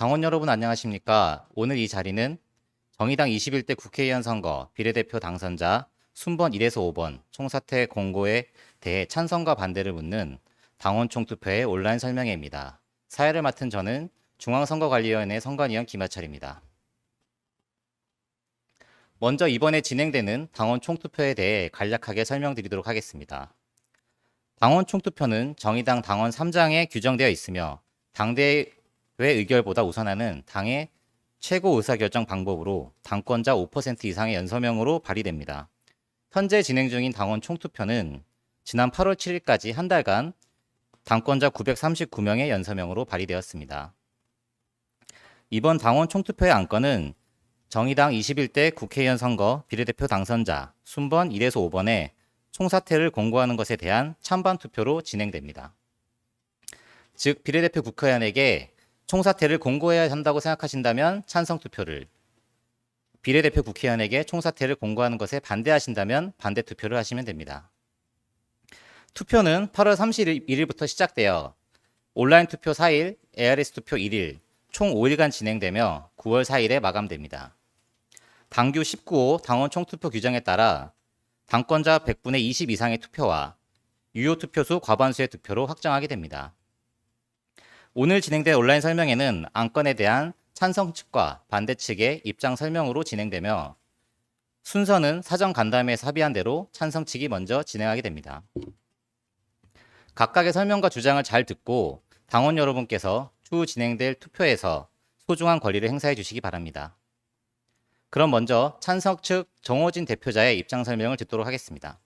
당원 여러분 안녕하십니까? 오늘 이 자리는 정의당 21대 국회의원 선거 비례대표 당선자 순번 1에서 5번 총사퇴 공고에 대해 찬성과 반대를 묻는 당원 총투표의 온라인 설명회입니다. 사회를 맡은 저는 중앙선거관리위원회 선관위원 김하철입니다. 먼저 이번에 진행되는 당원 총투표에 대해 간략하게 설명드리도록 하겠습니다. 당원 총투표는 정의당 당원 3장에 규정되어 있으며 당대회 의결보다 우선하는 당의 최고 의사결정 방법으로 당권자 5% 이상의 연서명으로 발의됩니다. 현재 진행 중인 당원 총투표는 지난 8월 7일까지 한 달간 당권자 939명의 연서명으로 발의되었습니다. 이번 당원 총투표의 안건은 정의당 21대 국회의원 선거 비례대표 당선자 순번 1에서 5번에 총사퇴를 공고하는 것에 대한 찬반 투표로 진행됩니다. 즉 비례대표 국회의원에게 총사퇴를 공고해야 한다고 생각하신다면 찬성 투표를, 비례대표 국회의원에게 총사퇴를 공고하는 것에 반대하신다면 반대 투표를 하시면 됩니다. 투표는 8월 31일부터 시작되어 온라인 투표 4일, ARS 투표 1일, 총 5일간 진행되며 9월 4일에 마감됩니다. 당규 19호 당원 총투표 규정에 따라 당권자 100분의 20 이상의 투표와 유효 투표수 과반수의 투표로 확정하게 됩니다. 오늘 진행된 온라인 설명회는 안건에 대한 찬성 측과 반대 측의 입장 설명으로 진행되며 순서는 사전 간담회에서 합의한 대로 찬성 측이 먼저 진행하게 됩니다. 각각의 설명과 주장을 잘 듣고 당원 여러분께서 추후 진행될 투표에서 소중한 권리를 행사해 주시기 바랍니다. 그럼 먼저 찬성 측 정호진 대표자의 입장 설명을 듣도록 하겠습니다.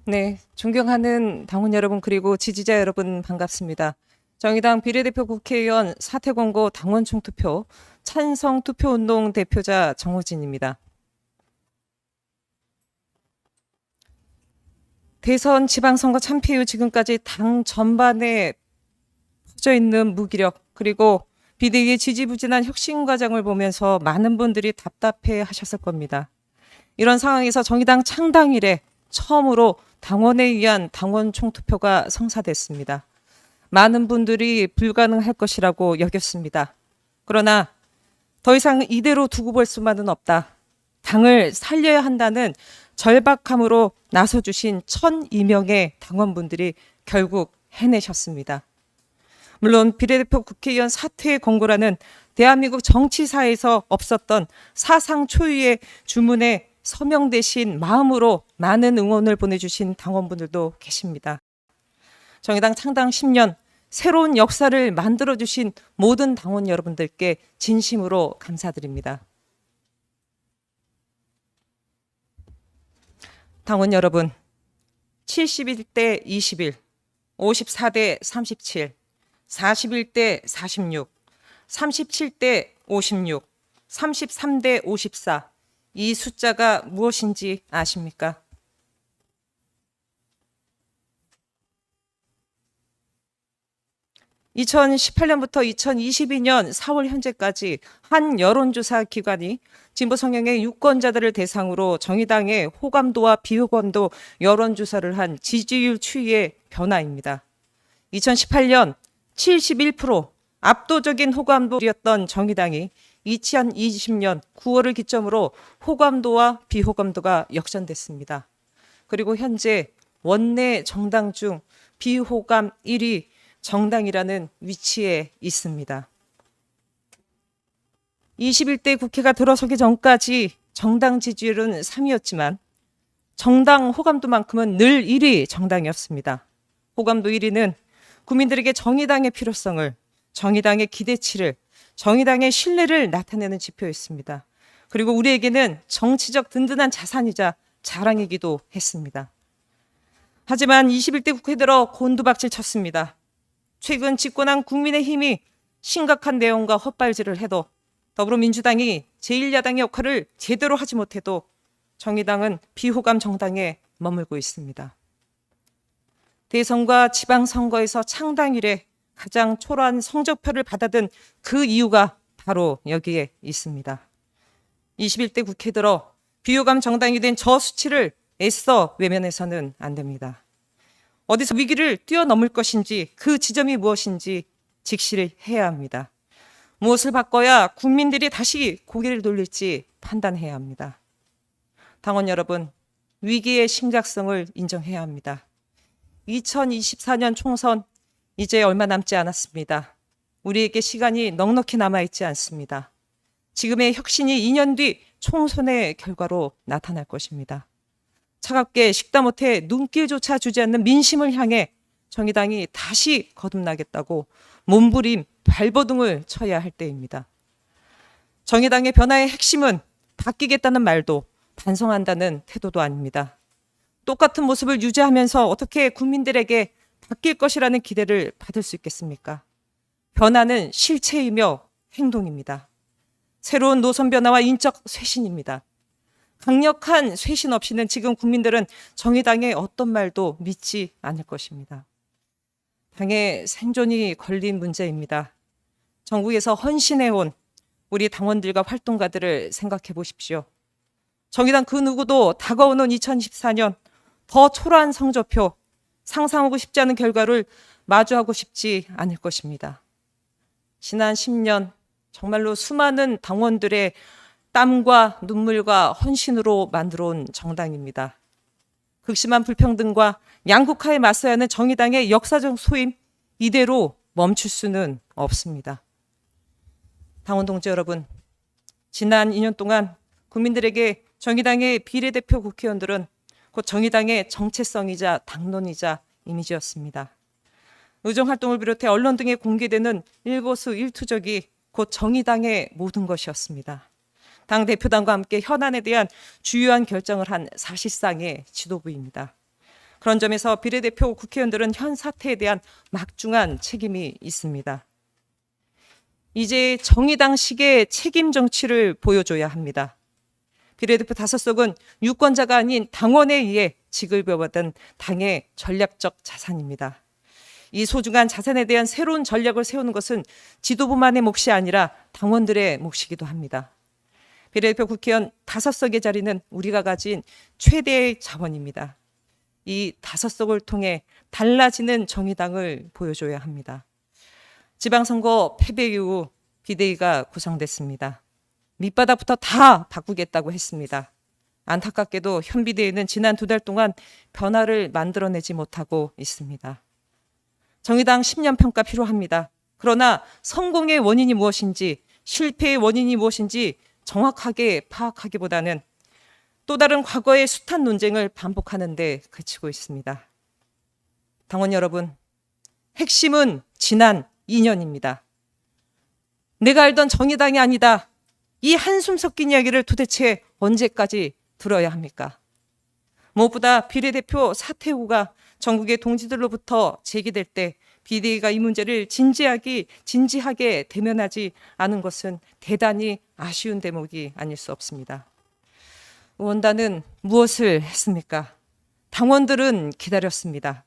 네, 존경하는 당원 여러분 그리고 지지자 여러분 반갑습니다. 정의당 비례대표 국회의원 사퇴 공고 당원 총투표 찬성 투표운동 대표자 정호진입니다. 대선 지방선거 참패 이후 지금까지 당 전반에 퍼져 있는 무기력 그리고 비대위의 지지부진한 혁신 과정을 보면서 많은 분들이 답답해 하셨을 겁니다. 이런 상황에서 정의당 창당 이래 처음으로 당원에 의한 당원 총투표가 성사됐습니다. 많은 분들이 불가능할 것이라고 여겼습니다. 그러나 더 이상 이대로 두고 볼 수만은 없다. 당을 살려야 한다는 절박함으로 나서주신 1,002명의 당원분들이 결국 해내셨습니다. 물론 비례대표 국회의원 사퇴 공고라는 대한민국 정치사에서 없었던 사상 초유의 주문에 서명되신 마음으로 많은 응원을 보내주신 당원분들도 계십니다. 정의당 창당 10년 새로운 역사를 만들어주신 모든 당원 여러분들께 진심으로 감사드립니다. 당원 여러분, 71대 21, 54대 37, 41대 46, 37대 56, 33대 54, 이 숫자가 무엇인지 아십니까? (2018년부터) 2022년 4월 현재까지 한 여론조사 기관이 진보 성향의 유권자들을 대상으로 정의당의 호감도와 비호감도 여론조사를 한 지지율 추이의 변화입니다. 2018년 71% 압도적인 호감도였던 정의당이 2020년 9월을 기점으로 호감도와 비호감도가 역전됐습니다. 그리고 현재 원내 정당 중 비호감 1위 정당이라는 위치에 있습니다. 21대 국회가 들어서기 전까지 정당 지지율은 3위였지만 정당 호감도만큼은 늘 1위 정당이었습니다. 호감도 1위는 국민들에게 정의당의 필요성을, 정의당의 기대치를, 정의당의 신뢰를 나타내는 지표였습니다. 그리고 우리에게는 정치적 든든한 자산이자 자랑이기도 했습니다. 하지만 21대 국회 들어 곤두박질 쳤습니다. 최근 집권한 국민의힘이 심각한 내용과 헛발질을 해도 더불어민주당이 제1야당의 역할을 제대로 하지 못해도 정의당은 비호감 정당에 머물고 있습니다. 대선과 지방선거에서 창당 이래 가장 초라한 성적표를 받아든 그 이유가 바로 여기에 있습니다. 21대 국회 들어 비호감 정당이 된 저 수치를 애써 외면해서는 안 됩니다. 어디서 위기를 뛰어넘을 것인지 그 지점이 무엇인지 직시를 해야 합니다. 무엇을 바꿔야 국민들이 다시 고개를 돌릴지 판단해야 합니다. 당원 여러분, 위기의 심각성을 인정해야 합니다. 2024년 총선 이제 얼마 남지 않았습니다. 우리에게 시간이 넉넉히 남아있지 않습니다. 지금의 혁신이 2년 뒤 총선의 결과로 나타날 것입니다. 차갑게 식다 못해 눈길조차 주지 않는 민심을 향해 정의당이 다시 거듭나겠다고 몸부림, 발버둥을 쳐야 할 때입니다. 정의당의 변화의 핵심은 바뀌겠다는 말도 반성한다는 태도도 아닙니다. 똑같은 모습을 유지하면서 어떻게 국민들에게 바뀔 것이라는 기대를 받을 수 있겠습니까? 변화는 실체이며 행동입니다. 새로운 노선 변화와 인적 쇄신입니다. 강력한 쇄신 없이는 지금 국민들은 정의당의 어떤 말도 믿지 않을 것입니다. 당의 생존이 걸린 문제입니다. 전국에서 헌신해온 우리 당원들과 활동가들을 생각해 보십시오. 정의당 그 누구도 다가오는 2024년 더 초라한 성적표, 상상하고 싶지 않은 결과를 마주하고 싶지 않을 것입니다. 지난 10년 정말로 수많은 당원들의 땀과 눈물과 헌신으로 만들어온 정당입니다. 극심한 불평등과 양극화에 맞서야 하는 정의당의 역사적 소임, 이대로 멈출 수는 없습니다. 당원 동지 여러분, 지난 2년 동안 국민들에게 정의당의 비례대표 국회의원들은 곧 정의당의 정체성이자 당론이자 이미지였습니다. 의정활동을 비롯해 언론 등에 공개되는 일거수일투족이 곧 정의당의 모든 것이었습니다. 당 대표단과 함께 현안에 대한 주요한 결정을 한 사실상의 지도부입니다. 그런 점에서 비례대표 국회의원들은 현 사태에 대한 막중한 책임이 있습니다. 이제 정의당식의 책임 정치를 보여줘야 합니다. 비례대표 5석은 유권자가 아닌 당원에 의해 지급받은 당의 전략적 자산입니다. 이 소중한 자산에 대한 새로운 전략을 세우는 것은 지도부만의 몫이 아니라 당원들의 몫이기도 합니다. 비례대표 국회의원 5석의 자리는 우리가 가진 최대의 자원입니다. 이 5석을 통해 달라지는 정의당을 보여줘야 합니다. 지방선거 패배 이후 비대위가 구성됐습니다. 밑바닥부터 다 바꾸겠다고 했습니다. 안타깝게도 현 비대위는 지난 2달 동안 변화를 만들어내지 못하고 있습니다. 정의당 10년 평가 필요합니다. 그러나 성공의 원인이 무엇인지, 실패의 원인이 무엇인지 정확하게 파악하기보다는 또 다른 과거의 숱한 논쟁을 반복하는 데 그치고 있습니다. 당원 여러분, 핵심은 지난 2년입니다. 내가 알던 정의당이 아니다. 이 한숨 섞인 이야기를 도대체 언제까지 들어야 합니까? 무엇보다 비례대표 사퇴 후가 전국의 동지들로부터 제기될 때 비대위가 이 문제를 진지하게 대면하지 않은 것은 대단히 아쉬운 대목이 아닐 수 없습니다. 의원단은 무엇을 했습니까? 당원들은 기다렸습니다.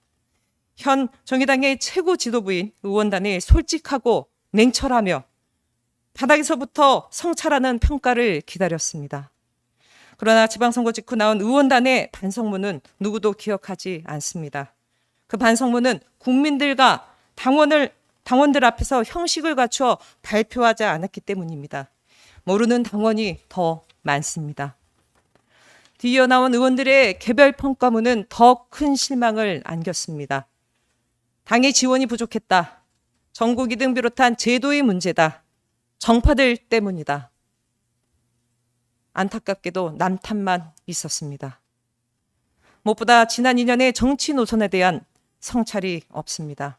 현 정의당의 최고 지도부인 의원단이 솔직하고 냉철하며 바닥에서부터 성찰하는 평가를 기다렸습니다. 그러나 지방선거 직후 나온 의원단의 반성문은 누구도 기억하지 않습니다. 그 반성문은 국민들과 당원들 앞에서 형식을 갖추어 발표하지 않았기 때문입니다. 모르는 당원이 더 많습니다. 뒤이어 나온 의원들의 개별 평가문은 더 큰 실망을 안겼습니다. 당의 지원이 부족했다. 정국 2등 비롯한 제도의 문제다. 정파들 때문이다. 안타깝게도 남탓만 있었습니다. 무엇보다 지난 2년의 정치 노선에 대한 성찰이 없습니다.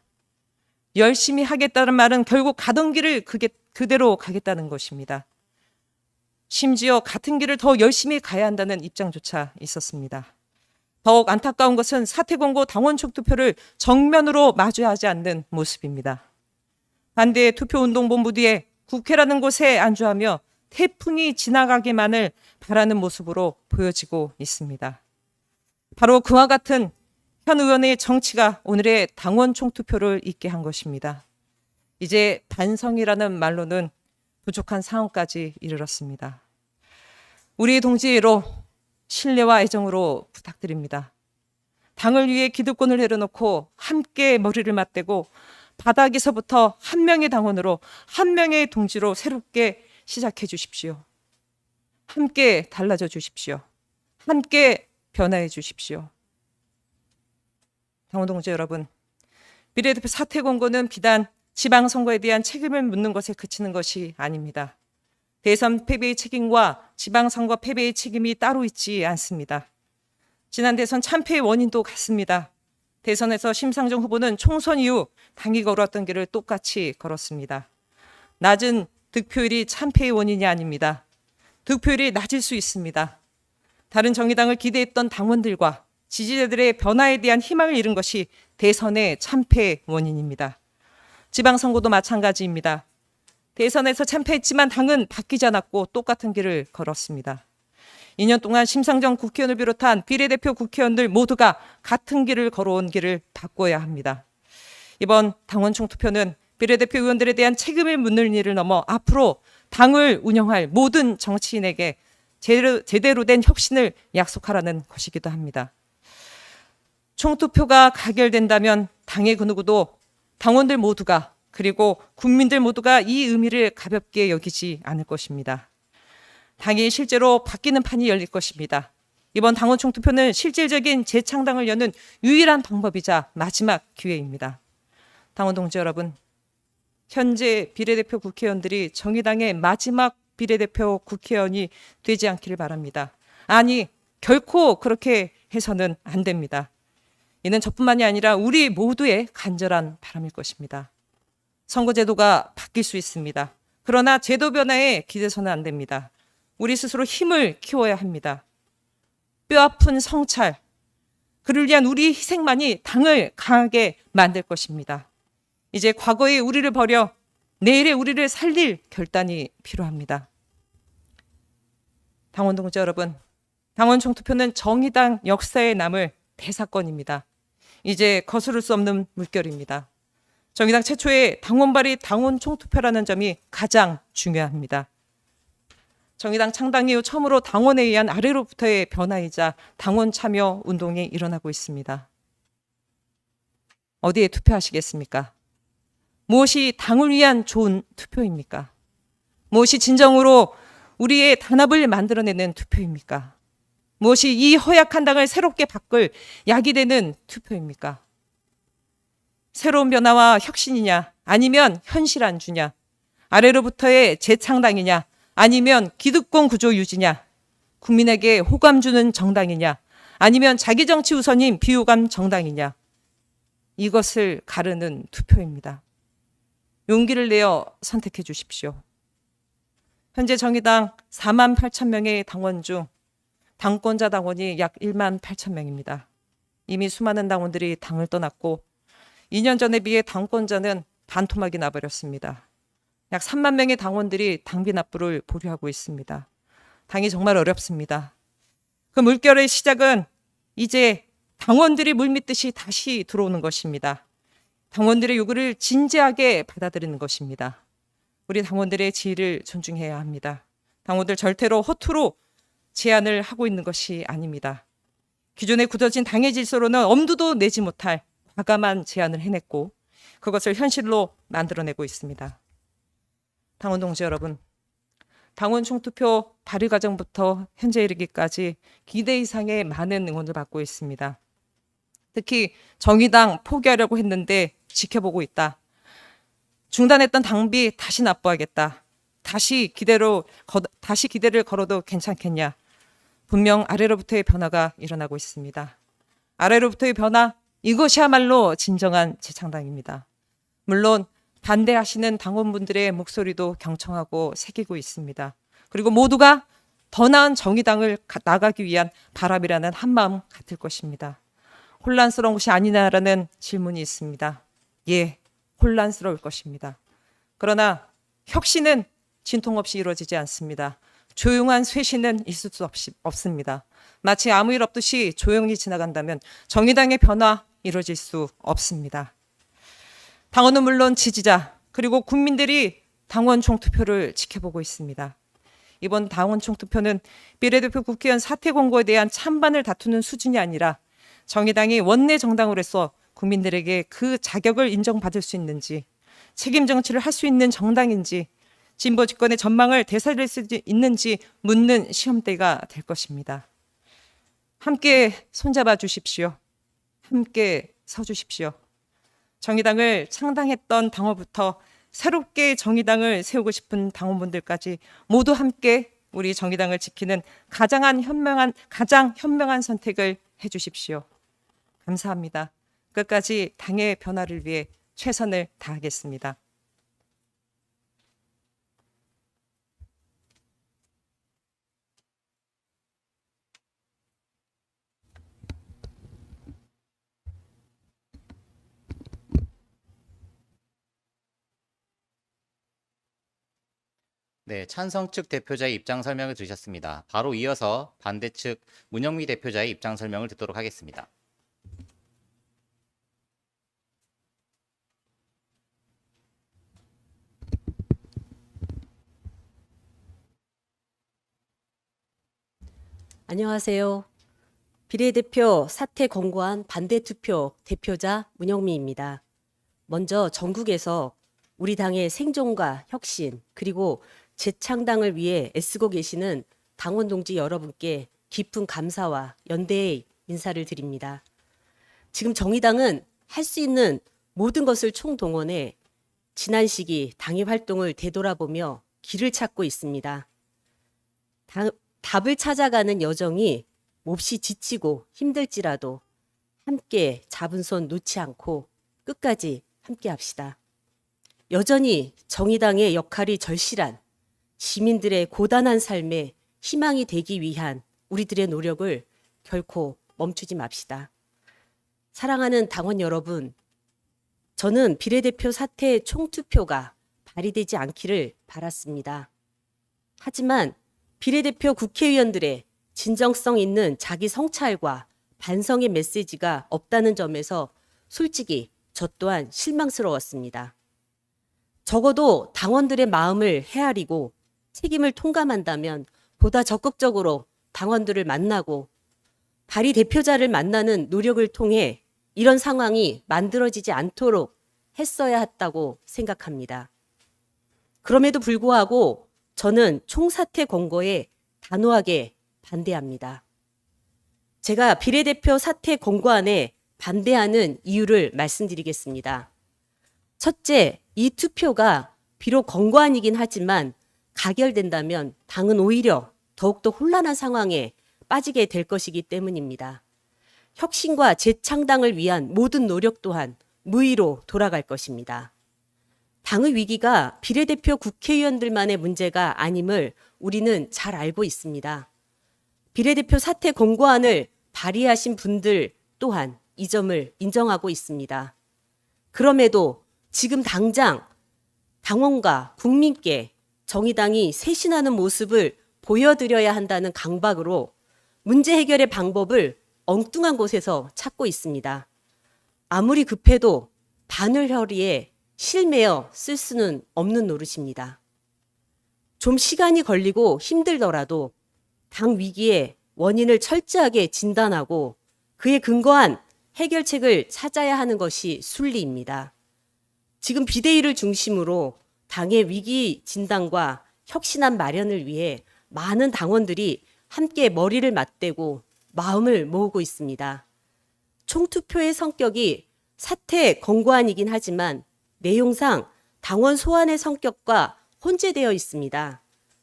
열심히 하겠다는 말은 결국 가던 길을 그대로 가겠다는 것입니다. 심지어 같은 길을 더 열심히 가야 한다는 입장조차 있었습니다. 더욱 안타까운 것은 사퇴 공고 당원 총투표를 정면으로 마주하지 않는 모습입니다. 반대 투표운동본부 뒤에 국회라는 곳에 안주하며 태풍이 지나가기만을 바라는 모습으로 보여지고 있습니다. 바로 그와 같은 현 의원의 정치가 오늘의 당원 총투표를 있게 한 것입니다. 이제 반성이라는 말로는 부족한 상황까지 이르렀습니다. 우리 동지로 신뢰와 애정으로 부탁드립니다. 당을 위해 기득권을 내려놓고 함께 머리를 맞대고 바닥에서부터 한 명의 당원으로 한 명의 동지로 새롭게 시작해 주십시오. 함께 달라져 주십시오. 함께 변화해 주십시오. 당원 동지 여러분, 비례대표 사퇴 공고는 비단 지방선거에 대한 책임을 묻는 것에 그치는 것이 아닙니다. 대선 패배의 책임과 지방선거 패배의 책임이 따로 있지 않습니다. 지난 대선 참패의 원인도 같습니다. 대선에서 심상정 후보는 총선 이후 당이 걸었던 길을 똑같이 걸었습니다. 낮은 득표율이 참패의 원인이 아닙니다. 득표율이 낮을 수 있습니다. 다른 정의당을 기대했던 당원들과 지지자들의 변화에 대한 희망을 잃은 것이 대선의 참패의 원인입니다. 지방선거도 마찬가지입니다. 대선에서 참패했지만 당은 바뀌지 않았고 똑같은 길을 걸었습니다. 2년 동안 심상정 국회의원을 비롯한 비례대표 국회의원들 모두가 같은 길을 걸어온 길을 바꿔야 합니다. 이번 당원 총투표는 비례대표 의원들에 대한 책임을 묻는 일을 넘어 앞으로 당을 운영할 모든 정치인에게 제대로 된 혁신을 약속하라는 것이기도 합니다. 총투표가 가결된다면 당의 그 누구도 당원들 모두가 그리고 국민들 모두가 이 의미를 가볍게 여기지 않을 것입니다. 당이 실제로 바뀌는 판이 열릴 것입니다. 이번 당원 총투표는 실질적인 재창당을 여는 유일한 방법이자 마지막 기회입니다. 당원 동지 여러분, 현재 비례대표 국회의원들이 정의당의 마지막 비례대표 국회의원이 되지 않기를 바랍니다. 아니, 결코 그렇게 해서는 안 됩니다. 이는 저뿐만이 아니라 우리 모두의 간절한 바람일 것입니다. 선거제도가 바뀔 수 있습니다. 그러나 제도 변화에 기대서는 안 됩니다. 우리 스스로 힘을 키워야 합니다. 뼈아픈 성찰, 그를 위한 우리 희생만이 당을 강하게 만들 것입니다. 이제 과거의 우리를 버려 내일의 우리를 살릴 결단이 필요합니다. 당원 동지 여러분, 당원 총투표는 정의당 역사에 남을 대사건입니다. 이제 거스를 수 없는 물결입니다. 정의당 최초의 당원발의 당원 총투표라는 점이 가장 중요합니다. 정의당 창당 이후 처음으로 당원에 의한 아래로부터의 변화이자 당원 참여 운동이 일어나고 있습니다. 어디에 투표하시겠습니까? 무엇이 당을 위한 좋은 투표입니까? 무엇이 진정으로 우리의 단합을 만들어내는 투표입니까? 무엇이 이 허약한 당을 새롭게 바꿀 약이 되는 투표입니까? 새로운 변화와 혁신이냐, 아니면 현실 안주냐, 아래로부터의 재창당이냐, 아니면 기득권 구조 유지냐, 국민에게 호감 주는 정당이냐, 아니면 자기 정치 우선인 비호감 정당이냐, 이것을 가르는 투표입니다. 용기를 내어 선택해 주십시오. 현재 정의당 4만 8천 명의 당원 중 당권자 당원이 약 1만 8천 명입니다. 이미 수많은 당원들이 당을 떠났고 2년 전에 비해 당권자는 반토막이 나버렸습니다. 약 3만 명의 당원들이 당비 납부를 보류하고 있습니다. 당이 정말 어렵습니다. 그 물결의 시작은 이제 당원들이 물밀듯이 다시 들어오는 것입니다. 당원들의 요구를 진지하게 받아들이는 것입니다. 우리 당원들의 지위를 존중해야 합니다. 당원들 절대로 허투루 제안을 하고 있는 것이 아닙니다. 기존에 굳어진 당의 질서로는 엄두도 내지 못할 과감한 제안을 해냈고 그것을 현실로 만들어내고 있습니다. 당원 동지 여러분, 당원 총투표 발의 과정부터 현재 이르기까지 기대 이상의 많은 응원을 받고 있습니다. 특히 정의당 포기하려고 했는데 지켜보고 있다. 중단했던 당비 다시 납부하겠다. 다시 기대를 걸어도 괜찮겠냐. 분명 아래로부터의 변화가 일어나고 있습니다. 아래로부터의 변화, 이것이야말로 진정한 재창당입니다. 물론 반대하시는 당원분들의 목소리도 경청하고 새기고 있습니다. 그리고 모두가 더 나은 정의당을 나가기 위한 바람이라는 한마음 같을 것입니다. 혼란스러운 것이 아니냐라는 질문이 있습니다. 예, 혼란스러울 것입니다. 그러나 혁신은 진통 없이 이루어지지 않습니다. 조용한 쇄신은 있을 수 없습니다. 마치 아무 일 없듯이 조용히 지나간다면 정의당의 변화 이루어질 수 없습니다. 당원은 물론 지지자 그리고 국민들이 당원 총투표를 지켜보고 있습니다. 이번 당원 총투표는 비례대표 국회의원 사퇴 공고에 대한 찬반을 다투는 수준이 아니라 정의당이 원내 정당으로서 국민들에게 그 자격을 인정받을 수 있는지, 책임 정치를 할 수 있는 정당인지, 진보 집권의 전망을 되살릴 수 있는지 묻는 시험대가 될 것입니다. 함께 손잡아 주십시오. 함께 서 주십시오. 정의당을 창당했던 당원부터 새롭게 정의당을 세우고 싶은 당원분들까지 모두 함께 우리 정의당을 지키는 가장 현명한 선택을 해 주십시오. 감사합니다. 끝까지 당의 변화를 위해 최선을 다하겠습니다. 네, 찬성 측 대표자의 입장 설명을 들으셨습니다. 바로 이어서 반대 측 문영미 대표자의 입장 설명을 듣도록 하겠습니다. 안녕하세요. 비례대표 사퇴 권고안 반대투표 대표자 문영미입니다. 먼저 전국에서 우리 당의 생존과 혁신 그리고 재창당을 위해 애쓰고 계시는 당원 동지 여러분께 깊은 감사와 연대의 인사를 드립니다. 지금 정의당은 할 수 있는 모든 것을 총동원해 지난 시기 당의 활동을 되돌아보며 길을 찾고 있습니다. 답을 찾아가는 여정이 몹시 지치고 힘들지라도 함께 잡은 손 놓지 않고 끝까지 함께 합시다. 여전히 정의당의 역할이 절실한 시민들의 고단한 삶에 희망이 되기 위한 우리들의 노력을 결코 멈추지 맙시다. 사랑하는 당원 여러분, 저는 비례대표 사퇴 총투표가 발의되지 않기를 바랐습니다. 하지만 비례대표 국회의원들의 진정성 있는 자기 성찰과 반성의 메시지가 없다는 점에서 솔직히 저 또한 실망스러웠습니다. 적어도 당원들의 마음을 헤아리고 책임을 통감한다면 보다 적극적으로 당원들을 만나고 발의 대표자를 만나는 노력을 통해 이런 상황이 만들어지지 않도록 했어야 했다고 생각합니다. 그럼에도 불구하고 저는 총사퇴 권고에 단호하게 반대합니다. 제가 비례대표 사퇴 권고안에 반대하는 이유를 말씀드리겠습니다. 첫째, 이 투표가 비록 권고안이긴 하지만 가결된다면 당은 오히려 더욱더 혼란한 상황에 빠지게 될 것이기 때문입니다. 혁신과 재창당을 위한 모든 노력 또한 무의로 돌아갈 것입니다. 당의 위기가 비례대표 국회의원들만의 문제가 아님을 우리는 잘 알고 있습니다. 비례대표 사퇴 권고안을 발의하신 분들 또한 이 점을 인정하고 있습니다. 그럼에도 지금 당장 당원과 국민께 정의당이 쇄신하는 모습을 보여드려야 한다는 강박으로 문제 해결의 방법을 엉뚱한 곳에서 찾고 있습니다. 아무리 급해도 바늘 허리에 실매어 쓸 수는 없는 노릇입니다. 좀 시간이 걸리고 힘들더라도 당 위기의 원인을 철저하게 진단하고 그에 근거한 해결책을 찾아야 하는 것이 순리입니다. 지금 비대위를 중심으로 당의 위기 진단과 혁신안 마련을 위해 많은 당원들이 함께 머리를 맞대고 마음을 모으고 있습니다. 총투표의 성격이 사퇴 권고안이긴 하지만 내용상 당원 소환의 성격과 혼재되어 있습니다.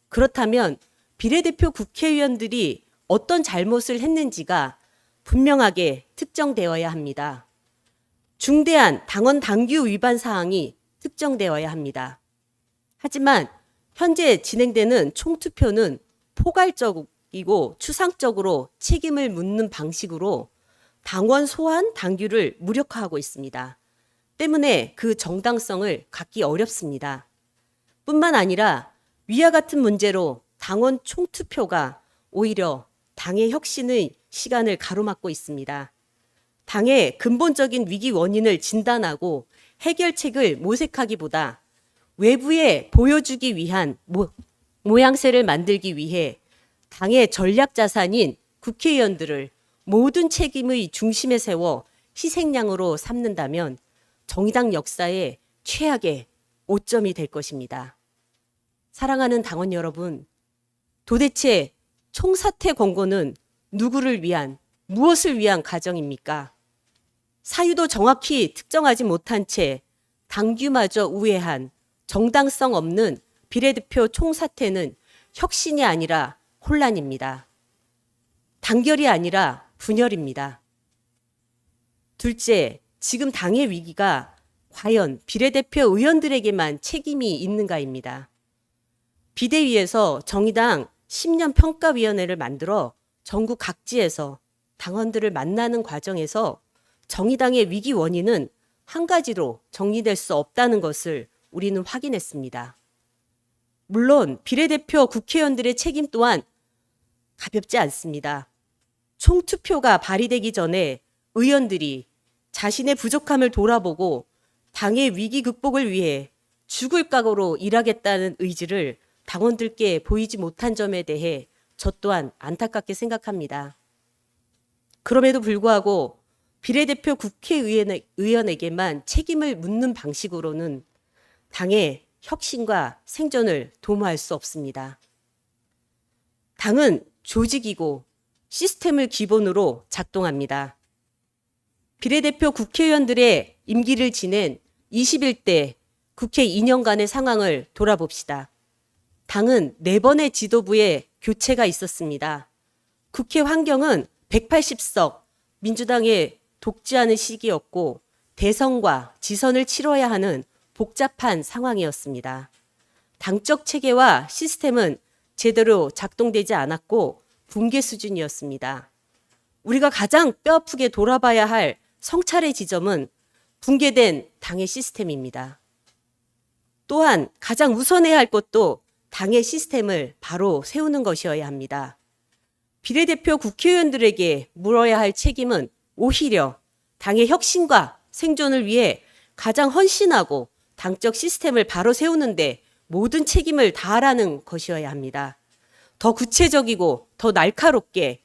그렇다면 비례대표 국회의원들이 어떤 잘못을 했는지가 분명하게 특정되어야 합니다. 중대한 당원 당규 위반 사항이 특정되어야 합니다. 하지만 현재 진행되는 총투표는 포괄적이고 추상적으로 책임을 묻는 방식으로 당원 소환 당규를 무력화하고 있습니다. 때문에 그 정당성을 갖기 어렵습니다. 뿐만 아니라 위와 같은 문제로 당원 총투표가 오히려 당의 혁신의 시간을 가로막고 있습니다. 당의 근본적인 위기 원인을 진단하고 해결책을 모색하기보다 외부에 보여주기 위한 모양새를 만들기 위해 당의 전략 자산인 국회의원들을 모든 책임의 중심에 세워 희생양으로 삼는다면 정의당 역사의 최악의 오점이 될 것입니다. 사랑하는 당원 여러분, 도대체 총사퇴 권고는 누구를 위한, 무엇을 위한 가정입니까? 사유도 정확히 특정하지 못한 채 당규마저 우회한 정당성 없는 비례대표 총사퇴는 혁신이 아니라 혼란입니다. 단결이 아니라 분열입니다. 둘째, 지금 당의 위기가 과연 비례대표 의원들에게만 책임이 있는가입니다. 비대위에서 정의당 10년 평가위원회를 만들어 전국 각지에서 당원들을 만나는 과정에서 정의당의 위기 원인은 한 가지로 정리될 수 없다는 것을 우리는 확인했습니다. 물론 비례대표 국회의원들의 책임 또한 가볍지 않습니다. 총투표가 발의되기 전에 의원들이 자신의 부족함을 돌아보고 당의 위기 극복을 위해 죽을 각오로 일하겠다는 의지를 당원들께 보이지 못한 점에 대해 저 또한 안타깝게 생각합니다. 그럼에도 불구하고 비례대표 국회의원에게만 책임을 묻는 방식으로는 당의 혁신과 생존을 도모할 수 없습니다. 당은 조직이고 시스템을 기본으로 작동합니다. 비례대표 국회의원들의 임기를 지낸 21대 국회 2년간의 상황을 돌아봅시다. 당은 4번의 지도부에 교체가 있었습니다. 국회 환경은 180석 민주당에 독지하는 시기였고 대선과 지선을 치러야 하는 복잡한 상황이었습니다. 당적 체계와 시스템은 제대로 작동되지 않았고 붕괴 수준이었습니다. 우리가 가장 뼈아프게 돌아봐야 할 성찰의 지점은 붕괴된 당의 시스템입니다. 또한 가장 우선해야 할 것도 당의 시스템을 바로 세우는 것이어야 합니다. 비례대표 국회의원들에게 물어야 할 책임은 오히려 당의 혁신과 생존을 위해 가장 헌신하고 당적 시스템을 바로 세우는데 모든 책임을 다하라는 것이어야 합니다. 더 구체적이고 더 날카롭게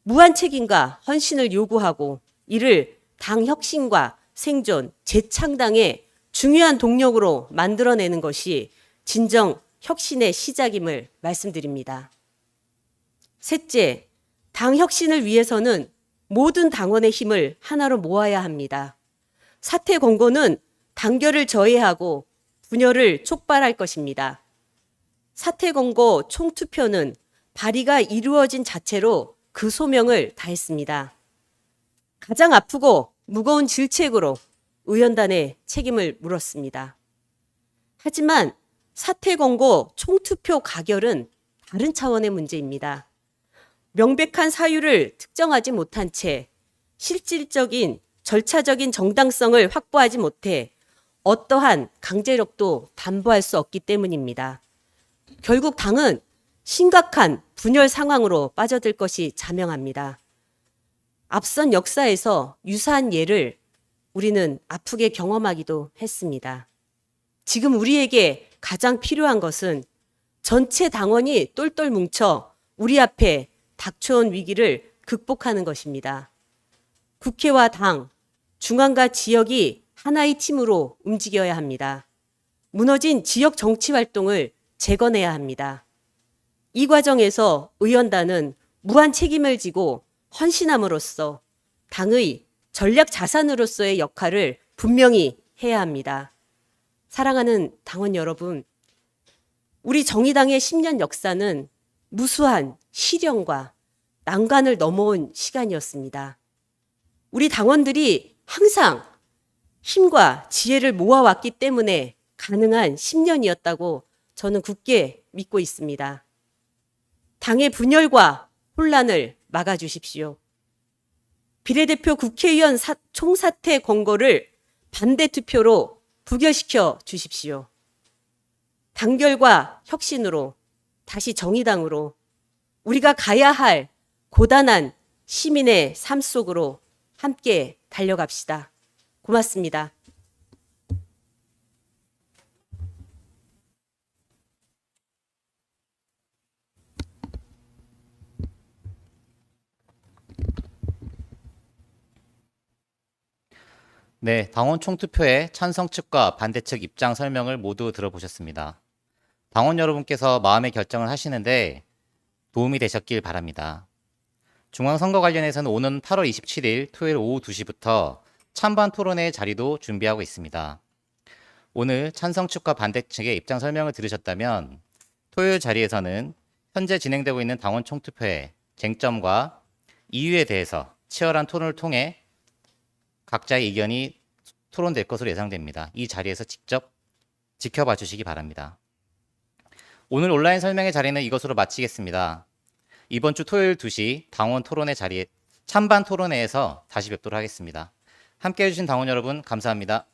무한 책임과 헌신을 요구하고 이를 당 혁신과 생존, 재창당의 중요한 동력으로 만들어내는 것이 진정 혁신의 시작임을 말씀드립니다. 셋째, 당 혁신을 위해서는 모든 당원의 힘을 하나로 모아야 합니다. 사퇴 권고는 단결을 저해하고 분열을 촉발할 것입니다. 사퇴 권고 총투표는 발의가 이루어진 자체로 그 소명을 다했습니다. 가장 아프고 무거운 질책으로 의원단에 책임을 물었습니다. 하지만 사퇴 권고 총투표 가결은 다른 차원의 문제입니다. 명백한 사유를 특정하지 못한 채 실질적인 절차적인 정당성을 확보하지 못해 어떠한 강제력도 담보할 수 없기 때문입니다. 결국 당은 심각한 분열 상황으로 빠져들 것이 자명합니다. 앞선 역사에서 유사한 예를 우리는 아프게 경험하기도 했습니다. 지금 우리에게 가장 필요한 것은 전체 당원이 똘똘 뭉쳐 우리 앞에 닥쳐온 위기를 극복하는 것입니다. 국회와 당, 중앙과 지역이 하나의 팀으로 움직여야 합니다. 무너진 지역 정치 활동을 재건해야 합니다. 이 과정에서 의원단은 무한 책임을 지고 헌신함으로써 당의 전략 자산으로서의 역할을 분명히 해야 합니다. 사랑하는 당원 여러분, 우리 정의당의 10년 역사는 무수한 시련과 난관을 넘어온 시간이었습니다. 우리 당원들이 항상 힘과 지혜를 모아왔기 때문에 가능한 10년이었다고 저는 굳게 믿고 있습니다. 당의 분열과 혼란을 막아주십시오. 비례대표 국회의원 총사퇴 권고를 반대 투표로 부결시켜 주십시오. 단결과 혁신으로 다시 정의당으로 우리가 가야 할 고단한 시민의 삶 속으로 함께 달려갑시다. 고맙습니다. 네, 당원 총투표의 찬성 측과 반대 측 입장 설명을 모두 들어보셨습니다. 당원 여러분께서 마음의 결정을 하시는데 도움이 되셨길 바랍니다. 중앙선거 관련해서는 오는 8월 27일 토요일 오후 2시부터 찬반 토론회 자리도 준비하고 있습니다. 오늘 찬성 측과 반대 측의 입장 설명을 들으셨다면 토요일 자리에서는 현재 진행되고 있는 당원 총투표의 쟁점과 이유에 대해서 치열한 토론을 통해 각자의 의견이 토론될 것으로 예상됩니다. 이 자리에서 직접 지켜봐 주시기 바랍니다. 오늘 온라인 설명의 자리는 이것으로 마치겠습니다. 이번 주 토요일 2시 당원 토론회 자리에 찬반 토론회에서 다시 뵙도록 하겠습니다. 함께해 주신 당원 여러분 감사합니다.